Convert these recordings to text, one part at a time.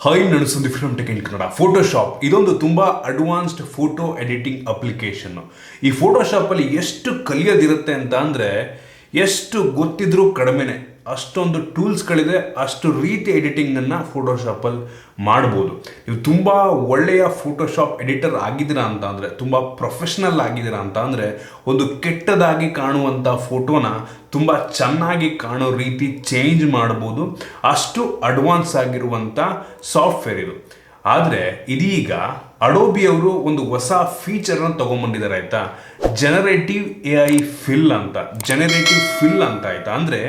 Hi, ನಾನು Sandeep from tech in Kannada. Photoshop ಇದೊಂದು ತುಂಬ ಅಡ್ವಾನ್ಸ್ಡ್ ಫೋಟೋ ಎಡಿಟಿಂಗ್ ಅಪ್ಲಿಕೇಶನ್ನು. ಈ ಫೋಟೋಶಾಪಲ್ಲಿ ಎಷ್ಟು ಕಲಿಯೋದಿರುತ್ತೆ ಅಂತ ಅಂದರೆ ಎಷ್ಟು ಗೊತ್ತಿದ್ರೂ ಕಡಿಮೆನೆ. ಅಷ್ಟೊಂದು ಟೂಲ್ಸ್ಗಳಿದೆ, ಅಷ್ಟು ರೀತಿ ಎಡಿಟಿಂಗನ್ನು ಫೋಟೋಶಾಪಲ್ಲಿ ಮಾಡ್ಬೋದು. ನೀವು ತುಂಬ ಒಳ್ಳೆಯ ಫೋಟೋಶಾಪ್ ಎಡಿಟರ್ ಆಗಿದ್ದೀರಾ ಅಂತ ಅಂದರೆ, ತುಂಬ ಪ್ರೊಫೆಷ್ನಲ್ ಆಗಿದ್ದೀರಾ ಅಂತ ಅಂದರೆ, ಒಂದು ಕೆಟ್ಟದಾಗಿ ಕಾಣುವಂಥ ಫೋಟೋನ ತುಂಬ ಚೆನ್ನಾಗಿ ಕಾಣೋ ರೀತಿ ಚೇಂಜ್ ಮಾಡ್ಬೋದು. ಅಷ್ಟು ಅಡ್ವಾನ್ಸ್ ಆಗಿರುವಂಥ ಸಾಫ್ಟ್ವೇರ್ ಇದು. ಆದರೆ ಇದೀಗ ಅಡೋಬಿ ಅವರು ಒಂದು ಹೊಸ ಫೀಚರ್ನ ತೊಗೊಂಬಂದಿದ್ದಾರೆ ಆಯಿತಾ. ಜನರೇಟಿವ್ AI ಫಿಲ್ ಅಂತ. ಆಯಿತಾ ಅಂದರೆ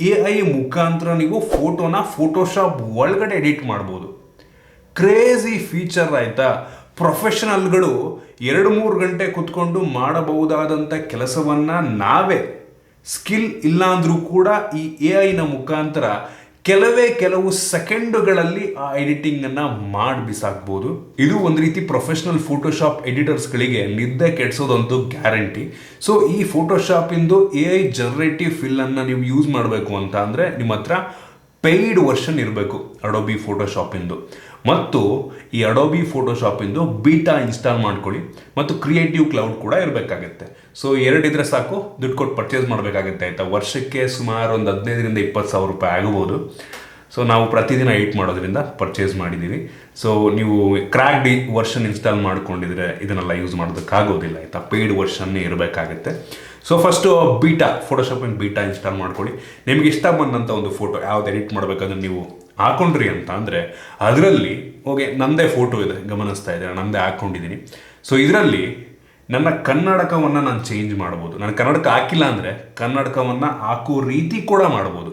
AI ಮುಖಾಂತರ ನೀವು ಫೋಟೋನ ಫೋಟೋಶಾಪ್ ಒಳಗಡೆ ಎಡಿಟ್ ಮಾಡ್ಬೋದು. ಕ್ರೇಜಿ ಫೀಚರ್ ಆಯಿತಾ. ಪ್ರೊಫೆಷನಲ್ಗಳು 2-3 ಗಂಟೆ ಕುತ್ಕೊಂಡು ಮಾಡಬಹುದಾದಂಥ ಕೆಲಸವನ್ನು ನಾವೇ ಸ್ಕಿಲ್ ಇಲ್ಲ ಅಂದರೂ ಕೂಡ ಈ AI ಮುಖಾಂತರ ಕೆಲವು ಸೆಕೆಂಡುಗಳಲ್ಲಿ ಆ ಎಡಿಟಿಂಗನ್ನು ಮಾಡಿ ಬಿಸಾಕ್ಬೋದು. ಇದು ಒಂದು ರೀತಿ ಪ್ರೊಫೆಷ್ನಲ್ ಫೋಟೋಶಾಪ್ ಎಡಿಟರ್ಸ್ಗಳಿಗೆ ನಿದ್ದೆ ಕೆಡಿಸೋದಂತೂ ಗ್ಯಾರಂಟಿ. ಸೊ ಈ ಫೋಟೋಶಾಪಿಂದು AI ಜನರೇಟಿವ್ ಫಿಲ್ಲನ್ನು ನೀವು ಯೂಸ್ ಮಾಡಬೇಕು ಅಂತ ಅಂದರೆ ನಿಮ್ಮ ಹತ್ರ ಪೇಯ್ಡ್ ವರ್ಷನ್ ಇರಬೇಕು ಅಡೋಬಿ ಫೋಟೋಶಾಪಿಂದು. ಮತ್ತು ಈ ಅಡೋಬಿ ಫೋಟೋಶಾಪಿಂದು ಬೀಟಾ ಇನ್ಸ್ಟಾಲ್ ಮಾಡ್ಕೊಳ್ಳಿ. ಮತ್ತು ಕ್ರಿಯೇಟಿವ್ ಕ್ಲೌಡ್ ಕೂಡ ಇರಬೇಕಾಗತ್ತೆ. ಸೊ 2 ಇದ್ರೆ ಸಾಕು, ದುಡ್ಡು ಕೊಟ್ಟು ಪರ್ಚೇಸ್ ಮಾಡಬೇಕಾಗತ್ತೆ ಆಯಿತಾ. ವರ್ಷಕ್ಕೆ ಸುಮಾರು ಒಂದು 15,000-20,000 ರೂಪಾಯಿ ಆಗ್ಬೋದು. ಸೊ ನಾವು ಪ್ರತಿದಿನ ಎಡಿಟ್ ಮಾಡೋದ್ರಿಂದ ಪರ್ಚೇಸ್ ಮಾಡಿದ್ದೀವಿ. ಸೊ ನೀವು ಕ್ರ್ಯಾಕ್ಡ್ ವರ್ಷನ್ ಇನ್ಸ್ಟಾಲ್ ಮಾಡ್ಕೊಂಡಿದ್ರೆ ಇದನ್ನೆಲ್ಲ ಯೂಸ್ ಮಾಡೋದಕ್ಕಾಗೋದಿಲ್ಲ ಆಯಿತಾ. ಪೇಯ್ಡ್ ವರ್ಷನ್ನೇ ಇರಬೇಕಾಗತ್ತೆ. So first photoshopping beta install ಮಾಡ್ಕೊಳ್ಳಿ. ನಿಮ್ಗೆ ಇಷ್ಟ ಬಂದಂಥ ಒಂದು ಫೋಟೋ ಯಾವ್ದು ಎಡಿಟ್ ಮಾಡಬೇಕಾದ್ರೆ ನೀವು ಹಾಕೊಂಡ್ರಿ ಅಂತ ಅಂದರೆ ಅದರಲ್ಲಿ ನನ್ನದೇ ಫೋಟೋ ಇದೆ, ಗಮನಿಸ್ತಾ ಇದ್ದಾರೆ, ನನ್ನದೇ ಹಾಕ್ಕೊಂಡಿದ್ದೀನಿ. ಸೊ ಇದರಲ್ಲಿ ನನ್ನ ಕನ್ನಡಕವನ್ನು ನಾನು ಚೇಂಜ್ ಮಾಡ್ಬೋದು. ನಾನು ಕನ್ನಡಕ ಹಾಕಿಲ್ಲ ಅಂದರೆ ಕನ್ನಡಕವನ್ನು ಹಾಕೋ ರೀತಿ ಕೂಡ ಮಾಡ್ಬೋದು.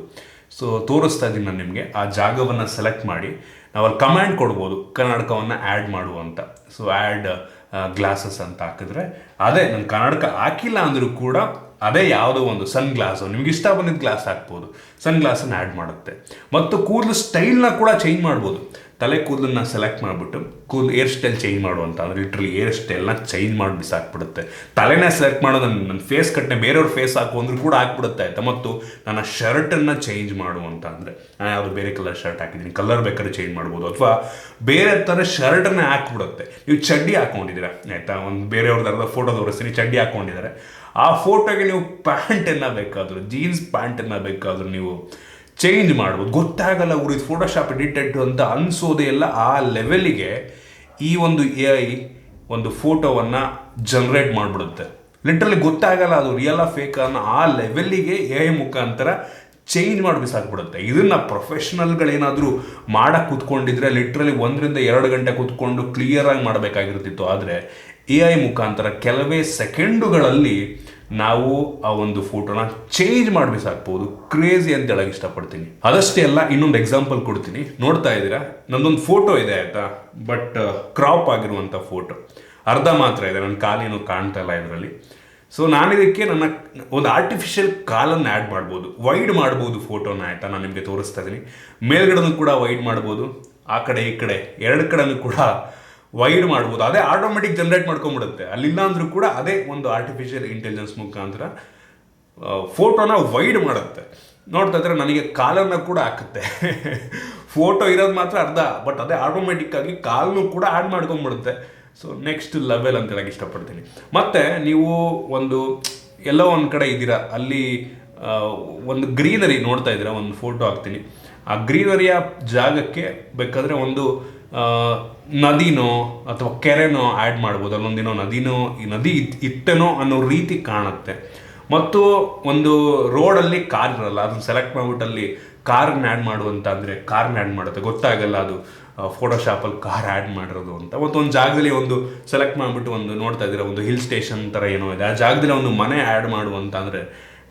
ಸೊ ತೋರಿಸ್ತಾ ಇದ್ದೀನಿ ನಾನು ನಿಮಗೆ. ಆ ಜಾಗವನ್ನು ಸೆಲೆಕ್ಟ್ ಮಾಡಿ ನಾವಲ್ಲಿ ಕಮ್ಯಾಂಡ್ ಕೊಡ್ಬೋದು, ಕನ್ನಡಕವನ್ನು ಆ್ಯಡ್ ಮಾಡುವಂತ. ಸೊ ಆ್ಯಡ್ ಗ್ಲಾಸಸ್ ಅಂತ ಹಾಕಿದ್ರೆ ಅದೇ ನನ್ನ ಕನ್ನಡಕ ಹಾಕಿಲ್ಲ ಅಂದರೂ ಕೂಡ ಅದೇ ಯಾವುದೋ ಒಂದು ಸನ್ ಗ್ಲಾಸು, ನಿಮ್ಗೆ ಇಷ್ಟ ಬಂದಿದ್ದ ಗ್ಲಾಸ್ ಹಾಕ್ಬೋದು, ಸನ್ ಗ್ಲಾಸನ್ನು ಆ್ಯಡ್ ಮಾಡುತ್ತೆ. ಮತ್ತು ಕೂದಲು ಸ್ಟೈಲ್ನ ಕೂಡ ಚೇಂಜ್ ಮಾಡ್ಬೋದು. ತಲೆ ಕೂದಲನ್ನ ಸೆಲೆಕ್ಟ್ ಮಾಡಿಬಿಟ್ಟು ಏರ್ ಸ್ಟೈಲ್ ಚೇಂಜ್ ಮಾಡುವಂತ ಅಂದರೆ ಲಿಟ್ರಲಿ ಏರ್ ಸ್ಟೈಲ್ನ ಚೇಂಜ್ ಮಾಡಿ ಬಿಸಾಕ್ಬಿಡುತ್ತೆ. ತಲೆನೇ ಸೆಲೆಕ್ಟ್ ಮಾಡೋದು, ನನ್ನ ಫೇಸ್ ಕಟ್ನೆ ಬೇರೆಯವ್ರ ಫೇಸ್ ಹಾಕು ಅಂದ್ರೂ ಕೂಡ ಹಾಕ್ಬಿಡುತ್ತೆ ಆಯಿತಾ. ಮತ್ತು ನನ್ನ ಶರ್ಟನ್ನು ಚೇಂಜ್ ಮಾಡುವಂತ ಅಂದರೆ ನಾನು ಯಾವುದು ಬೇರೆ ಕಲರ್ ಶರ್ಟ್ ಹಾಕಿದ್ದೀನಿ, ಕಲರ್ ಬೇಕಾದ್ರೆ ಚೇಂಜ್ ಮಾಡ್ಬೋದು. ಅಥವಾ ಬೇರೆ ಥರ ಶರ್ಟನ್ನೇ ಹಾಕ್ಬಿಡುತ್ತೆ. ನೀವು ಚಡ್ಡಿ ಹಾಕ್ಕೊಂಡಿದ್ದೀರಾ ಆಯಿತಾ, ಒಂದು ಬೇರೆಯವ್ರದ್ದು ಫೋಟೋ ತೋರಿಸ್ತೀನಿ, ಚಡ್ಡಿ ಹಾಕ್ಕೊಂಡಿದ್ದಾರೆ. ಆ ಫೋಟೋಗೆ ನೀವು ಪ್ಯಾಂಟನ್ನು ಬೇಕಾದರೂ, ಜೀನ್ಸ್ ಪ್ಯಾಂಟನ್ನು ಬೇಕಾದರೂ ನೀವು ಚೇಂಜ್ ಮಾಡ್ಬೋದು. ಗೊತ್ತಾಗಲ್ಲ ಇದು ಫೋಟೋಶಾಪ್ ಎಡಿಟೆಡ್ ಅಂತ ಅನಿಸೋದೇ ಇಲ್ಲ. ಆ ಲೆವೆಲಿಗೆ ಈ ಒಂದು AI ಒಂದು ಫೋಟೋವನ್ನು ಜನ್ರೇಟ್ ಮಾಡಿಬಿಡುತ್ತೆ. ಲಿಟ್ರಲಿ ಗೊತ್ತಾಗಲ್ಲ ಅದು ರಿಯಲ್ ಫೇಕ್ ಅನ್ನೋ ಆ ಲೆವೆಲ್ಲಿಗೆ AI ಮುಖಾಂತರ ಚೇಂಜ್ ಮಾಡಿ ಬಿಸಾಕ್ಬಿಡುತ್ತೆ. ಇದನ್ನು ಪ್ರೊಫೆಷ್ನಲ್ಗಳೇನಾದರೂ ಮಾಡಕ್ಕೆ ಕೂತ್ಕೊಂಡಿದ್ರೆ ಲಿಟ್ರಲಿ 1-2 ಗಂಟೆ ಕೂತ್ಕೊಂಡು ಕ್ಲಿಯರಾಗಿ ಮಾಡಬೇಕಾಗಿರ್ತಿತ್ತು. ಆದರೆ AI ಮುಖಾಂತರ ಕೆಲವೇ ಸೆಕೆಂಡುಗಳಲ್ಲಿ ನಾವು ಆ ಒಂದು ಫೋಟೋನ ಚೇಂಜ್ ಮಾಡಿ ಬಿಸಾಕ್ಬೋದು. ಕ್ರೇಜಿ ಅಂತ ಹೇಳಕ್ಕೆ ಇಷ್ಟಪಡ್ತೀನಿ. ಅದಷ್ಟೇ ಅಲ್ಲ, ಇನ್ನೊಂದು ಎಕ್ಸಾಂಪಲ್ ಕೊಡ್ತೀನಿ. ನೋಡ್ತಾ ಇದ್ದೀರಾ, ನಂದೊಂದು ಫೋಟೋ ಇದೆ ಆಯಿತಾ, ಬಟ್ ಕ್ರಾಪ್ ಆಗಿರುವಂಥ ಫೋಟೋ ಅರ್ಧ ಮಾತ್ರ ಇದೆ, ನನ್ನ ಕಾಲೇನು ಕಾಣ್ತಾ ಇಲ್ಲ ಇದರಲ್ಲಿ. ಸೊ ನಾನಿದಕ್ಕೆ ನನ್ನ ಒಂದು ಆರ್ಟಿಫಿಷಿಯಲ್ ಕಾಲನ್ನು ಆ್ಯಡ್ ಮಾಡ್ಬೋದು, ವೈಡ್ ಮಾಡ್ಬೋದು ಫೋಟೋನ ಆಯಿತಾ. ನಾನು ನಿಮಗೆ ತೋರಿಸ್ತಾ ಇದ್ದೀನಿ. ಮೇಲ್ಗಡೆನೂ ಕೂಡ ವೈಡ್ ಮಾಡ್ಬೋದು, ಆ ಕಡೆ ಈ ಕಡೆ 2 ಕಡೆನೂ ಕೂಡ ವೈಡ್ ಮಾಡ್ಬೋದು. ಅದೇ ಆಟೋಮೆಟಿಕ್ ಜನ್ರೇಟ್ ಮಾಡ್ಕೊಂಡ್ಬಿಡುತ್ತೆ. ಅಲ್ಲಿಲ್ಲ ಅಂದರೂ ಕೂಡ ಅದೇ ಒಂದು ಆರ್ಟಿಫಿಷಿಯಲ್ ಇಂಟೆಲಿಜೆನ್ಸ್ ಮುಖಾಂತರ ಫೋಟೋನ ವೈಡ್ ಮಾಡುತ್ತೆ. ನೋಡ್ತಾ ಇದ್ರೆ ನನಗೆ ಕಾಲನ್ನು ಕೂಡ ಹಾಕುತ್ತೆ. ಫೋಟೋ ಇರೋದು ಮಾತ್ರ ಅರ್ಧ, ಬಟ್ ಅದೇ ಆಟೋಮೆಟಿಕ್ಕಾಗಿ ಕಾಲನ್ನು ಕೂಡ ಆ್ಯಡ್ ಮಾಡ್ಕೊಂಡ್ಬಿಡುತ್ತೆ. ಸೊ ನೆಕ್ಸ್ಟ್ ಲೆವೆಲ್ ಅಂತ ಹೇಳಕ್ಕೆ ಇಷ್ಟಪಡ್ತೀನಿ. ಮತ್ತು ನೀವು ಎಲ್ಲೋ ಒಂದು ಕಡೆ ಇದ್ದೀರಾ, ಅಲ್ಲಿ ಒಂದು ಗ್ರೀನರಿ ನೋಡ್ತಾ ಇದ್ದೀರಾ, ಒಂದು ಫೋಟೋ ಹಾಕ್ತೀನಿ. ಆ ಗ್ರೀನರಿಯ ಜಾಗಕ್ಕೆ ಬೇಕಾದರೆ ಒಂದು ನದಿನೋ ಅಥವಾ ಕೆರೆನೋ ಆ್ಯಡ್ ಮಾಡ್ಬೋದು. ಅಲ್ಲೊಂದಿನೋ ನದಿ ಇಟ್ಟನೋ ಅನ್ನೋ ರೀತಿ ಕಾಣುತ್ತೆ. ಮತ್ತು ಒಂದು ರೋಡಲ್ಲಿ ಕಾರ್ ಇರಲ್ಲ, ಅದನ್ನು ಸೆಲೆಕ್ಟ್ ಮಾಡಿಬಿಟ್ಟು ಅಲ್ಲಿ ಕಾರನ್ನ ಆ್ಯಡ್ ಮಾಡುವಂತ ಅಂದರೆ ಕಾರ್ನ ಆ್ಯಡ್ ಮಾಡುತ್ತೆ. ಗೊತ್ತಾಗಲ್ಲ ಅದು ಫೋಟೋಶಾಪಲ್ಲಿ ಕಾರ್ ಆ್ಯಡ್ ಮಾಡಿರೋದು ಅಂತ. ಒಂದು ಜಾಗದಲ್ಲಿ ಒಂದು ಸೆಲೆಕ್ಟ್ ಮಾಡಿಬಿಟ್ಟು ಒಂದು ನೋಡ್ತಾ ಇದ್ದೀರಾ, ಒಂದು ಹಿಲ್ ಸ್ಟೇಷನ್ ಥರ ಏನೋ ಇದೆ, ಆ ಜಾಗದಲ್ಲಿ ಒಂದು ಮನೆ ಆ್ಯಡ್ ಮಾಡುವಂತ ಅಂದರೆ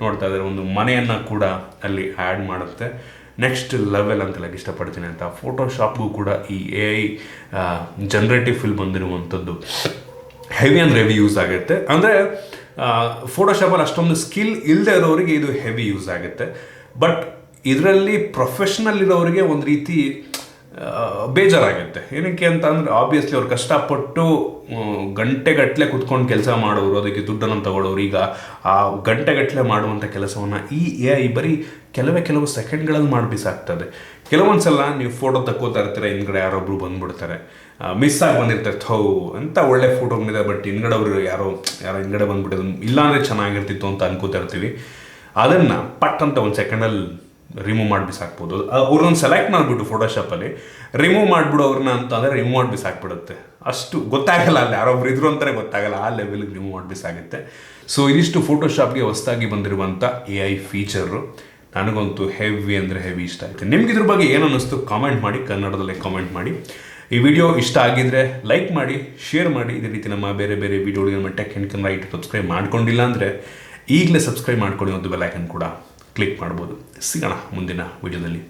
ನೋಡ್ತಾ ಇದ್ದಾರೆ, ಒಂದು ಮನೆಯನ್ನು ಕೂಡ ಅಲ್ಲಿ ಆ್ಯಡ್ ಮಾಡುತ್ತೆ. ನೆಕ್ಸ್ಟ್ ಲೆವೆಲ್ ಅಂತ ಹೇಳಕ್ಕೆ ಇಷ್ಟಪಡ್ತೀನಿ ಅಂತ. ಫೋಟೋಶಾಪ್ಗೂ ಕೂಡ ಈ AI ಜನರೇಟಿವ್ ಫಿಲ್ ಬಂದಿರುವಂಥದ್ದು ಹೆವಿ ಅಂದರೆ ಹೆವಿ ಯೂಸ್ ಆಗುತ್ತೆ. ಅಂದರೆ ಫೋಟೋಶಾಪಲ್ಲಿ ಅಷ್ಟೊಂದು ಸ್ಕಿಲ್ ಇಲ್ಲದೆ ಇರೋರಿಗೆ ಇದು ಹೆವಿ ಯೂಸ್ ಆಗುತ್ತೆ. ಬಟ್ ಇದರಲ್ಲಿ ಪ್ರೊಫೆಷ್ನಲ್ ಇರೋರಿಗೆ ಒಂದು ರೀತಿ ಬೇಜಾರಾಗುತ್ತೆ. ಏನಕ್ಕೆ ಅಂತ ಅಂದರೆ ಆಬ್ವಿಯಸ್ಲಿ ಅವ್ರು ಕಷ್ಟಪಟ್ಟು ಗಂಟೆಗಟ್ಟಲೆ ಕುತ್ಕೊಂಡು ಕೆಲಸ ಮಾಡೋರು, ಅದಕ್ಕೆ ದುಡ್ಡನ್ನು ತಗೊಳ್ಳೋರು ಈಗ ಆ ಗಂಟೆಗಟ್ಟಲೆ ಮಾಡುವಂಥ ಕೆಲಸವನ್ನು ಈ AI ಬರೀ ಕೆಲವು ಸೆಕೆಂಡ್ಗಳಲ್ಲಿ ಮಾಡಿ ಬಿಸಾಕ್ತದೆ. ಕೆಲವೊಂದು ಸಲ ನೀವು ಫೋಟೋ ತಕ್ಕೋತಾ ಇರ್ತೀರ, ಹಿಂದ್ಗಡೆ ಯಾರೊಬ್ರು ಬಂದ್ಬಿಡ್ತಾರೆ, ಮಿಸ್ ಆಗಿ ಬಂದಿರ್ತಾರೆ, ಥೌ ಅಂತ ಒಳ್ಳೆ ಫೋಟೋ ಬಂದಿದೆ, ಬಟ್ ಹಿಂದ್ಗಡೆ ಅವರು ಯಾರೋ ಹಿಂದ್ಗಡೆ ಬಂದ್ಬಿಟ್ಟೋದು, ಇಲ್ಲಾಂದರೆ ಚೆನ್ನಾಗಿರ್ತಿತ್ತು ಅಂತ ಅನ್ಕೋತಾ ಇರ್ತೀವಿ. ಅದನ್ನು ಪಟ್ ಅಂತ ಒಂದು ಸೆಕೆಂಡಲ್ಲಿ ರಿಮೂವ್ ಮಾಡಿ ಬಿಸಾಕ್ಬೋದು. ಅವ್ರನ್ನ ಸೆಲೆಕ್ಟ್ ಮಾಡಿಬಿಟ್ಟು ಫೋಟೋಶಾಪಲ್ಲಿ ರಿಮೂವ್ ಮಾಡಿಬಿಡು ಅವ್ರನ್ನ ಅಂತ ಅಂದರೆ ರಿಮೂವ್ ಮಾಡಿ ಬಿಸಾಕ್ಬಿಡುತ್ತೆ. ಅಷ್ಟು ಗೊತ್ತಾಗಲ್ಲ, ಅಲ್ಲಿ ಯಾರೊಬ್ರು ಇದ್ರು ಅಂತಾನೆ ಗೊತ್ತಾಗಲ್ಲ, ಆ ಲೆವೆಲ್ಗೆ ರಿಮೂವ್ ಮಾಡಿ ಬಿಸಾಗುತ್ತೆ. ಸೊ ಇದಿಷ್ಟು ಫೋಟೋಶಾಪ್ಗೆ ಹೊಸದಾಗಿ ಬಂದಿರುವಂಥ AI ಫೀಚರು. ನನಗಂತೂ ಹೆವಿ ಅಂದರೆ ಹೆವಿ ಇಷ್ಟ ಆಯಿತು. ನಿಮ್ಗೆ ಇದ್ರ ಬಗ್ಗೆ ಏನು ಅನ್ನಿಸ್ತು ಕಾಮೆಂಟ್ ಮಾಡಿ, ಕನ್ನಡದಲ್ಲೇ ಕಾಮೆಂಟ್ ಮಾಡಿ. ಈ ವಿಡಿಯೋ ಇಷ್ಟ ಆಗಿದ್ರೆ ಲೈಕ್ ಮಾಡಿ, ಶೇರ್ ಮಾಡಿ. ಇದೇ ರೀತಿ ನಮ್ಮ ಬೇರೆ ಬೇರೆ ವಿಡಿಯೋಗಳಿಗೆ ನಮ್ಮ ಟೆಕ್ ಇನ್ ಕನ್ನಡ ಸಬ್ಸ್ಕ್ರೈಬ್ ಮಾಡ್ಕೊಂಡಿಲ್ಲ ಅಂದರೆ ಈಗಲೇ ಸಬ್ಸ್ಕ್ರೈಬ್ ಮಾಡ್ಕೊಳ್ಳಿ, ಒಂದು ಬೆಲ್ ಐಕನ್ ಕೂಡ ಕ್ಲಿಕ್ ಮಾಡ್ಬೋದು. ಸಿಗೋಣ ಮುಂದಿನ ವಿಡಿಯೋದಲ್ಲಿ.